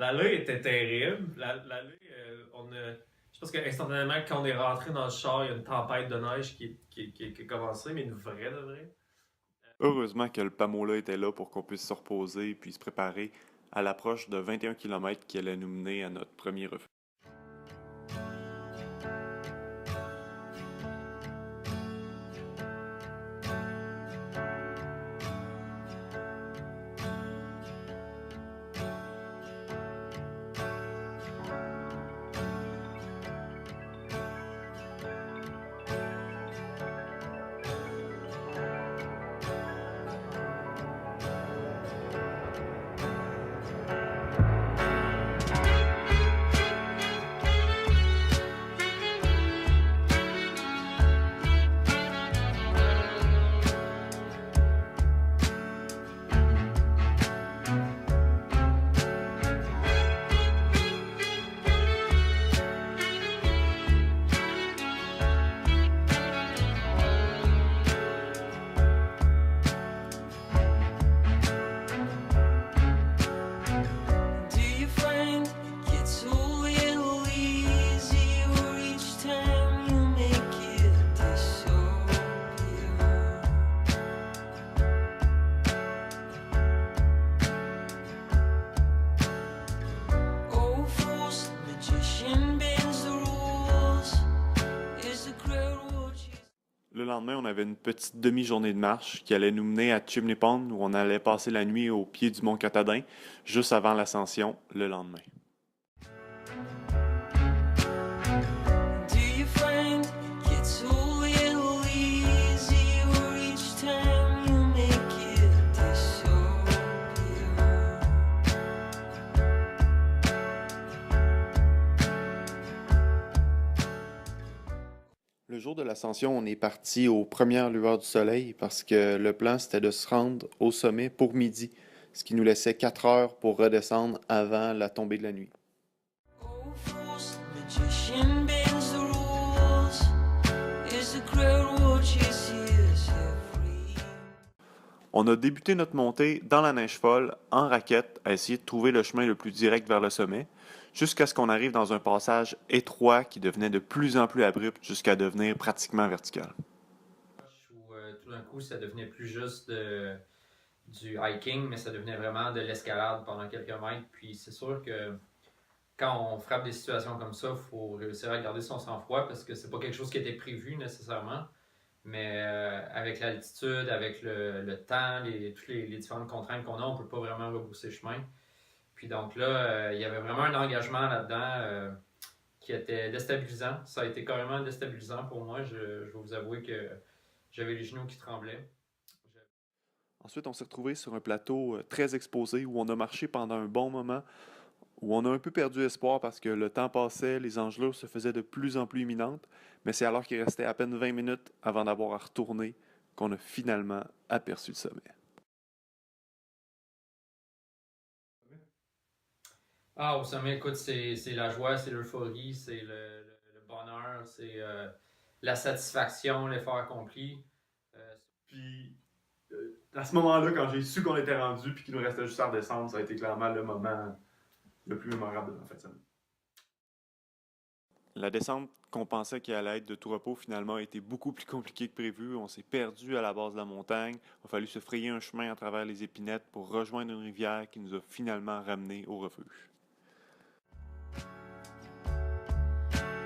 l'allée était terrible. L'allée, je pense qu'instantanément, quand on est rentré dans le char, il y a une tempête de neige qui a commencé, mais une vraie de vraie. Heureusement que le Pamola était là pour qu'on puisse se reposer puis se préparer à l'approche de 21 km qui allait nous mener à notre premier refuge. Do you find it's a little easier each time you make it disappear? Oh, fools, magician bends the rules. Is the crowd watching? Le lendemain, on avait une petite demi-journée de marche qui allait nous mener à Chimney Pond où on allait passer la nuit au pied du mont Katahdin, juste avant l'ascension le lendemain. Do you find it's a little easier each time you make it disappear? Le jour de l'ascension, on est parti aux premières lueurs du soleil parce que le plan c'était de se rendre au sommet pour midi, ce qui nous laissait 4 heures pour redescendre avant la tombée de la nuit. Oh, fools, magician bends the rules. Is the crowd watches his every? On a débuté notre montée dans la neige folle, en raquette, à essayer de trouver le chemin le plus direct vers le sommet, jusqu'à ce qu'on arrive dans un passage étroit qui devenait de plus en plus abrupt jusqu'à devenir pratiquement vertical. Où tout d'un coup, ça devenait plus juste du hiking, mais ça devenait vraiment de l'escalade pendant quelques mètres. Puis c'est sûr que quand on frappe des situations comme ça, il faut réussir à garder son sang-froid parce que c'est pas quelque chose qui était prévu nécessairement. Mais avec l'altitude, avec le temps, toutes les différentes contraintes qu'on a, on peut pas vraiment rebrousser chemin. Puis donc là, il y avait vraiment un engagement là-dedans qui était déstabilisant. Ça a été carrément déstabilisant pour moi. Je vais vous avouer que j'avais les genoux qui tremblaient. Ensuite, on s'est retrouvé sur un plateau très exposé où on a marché pendant un bon moment, où on a un peu perdu espoir parce que le temps passait, les engelures se faisaient de plus en plus imminentes, mais c'est alors qu'il restait à peine 20 minutes avant d'avoir à retourner qu'on a finalement aperçu le sommet. Ah, au sommet, écoute, c'est la joie, c'est l'euphorie, c'est le bonheur, c'est la satisfaction, l'effort accompli. Puis, à ce moment-là, quand j'ai su qu'on était rendu puis qu'il nous restait juste à redescendre, ça a été clairement le moment le plus mémorable de ma fin de semaine. La descente qu'on pensait qu'elle allait être de tout repos, finalement, a été beaucoup plus compliquée que prévu. On s'est perdu à la base de la montagne. Il a fallu se frayer un chemin à travers les épinettes pour rejoindre une rivière qui nous a finalement ramenés au refuge.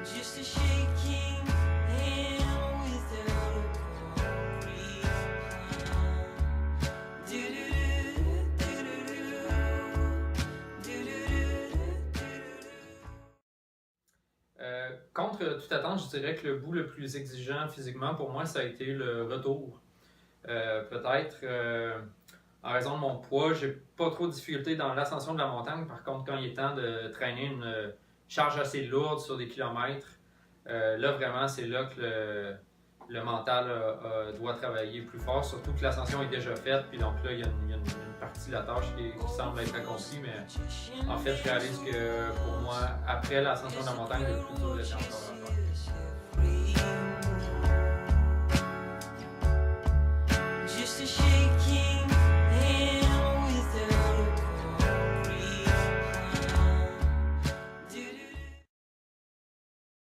Just a shaking hand without a concrete plan. Contre toute attente, je dirais que le bout le plus exigeant physiquement pour moi, ça a été le retour. Peut-être en raison de mon poids, j'ai pas trop de difficultés dans l'ascension de la montagne. Par contre, quand il est temps de traîner une charge assez lourde sur des kilomètres, là vraiment, c'est là que le mental doit travailler plus fort, surtout que l'ascension est déjà faite. Puis donc là, il y a une partie de la tâche qui semble être accomplie, mais en fait, je réalise que pour moi, après l'ascension de la montagne, le plus dur était encore à faire.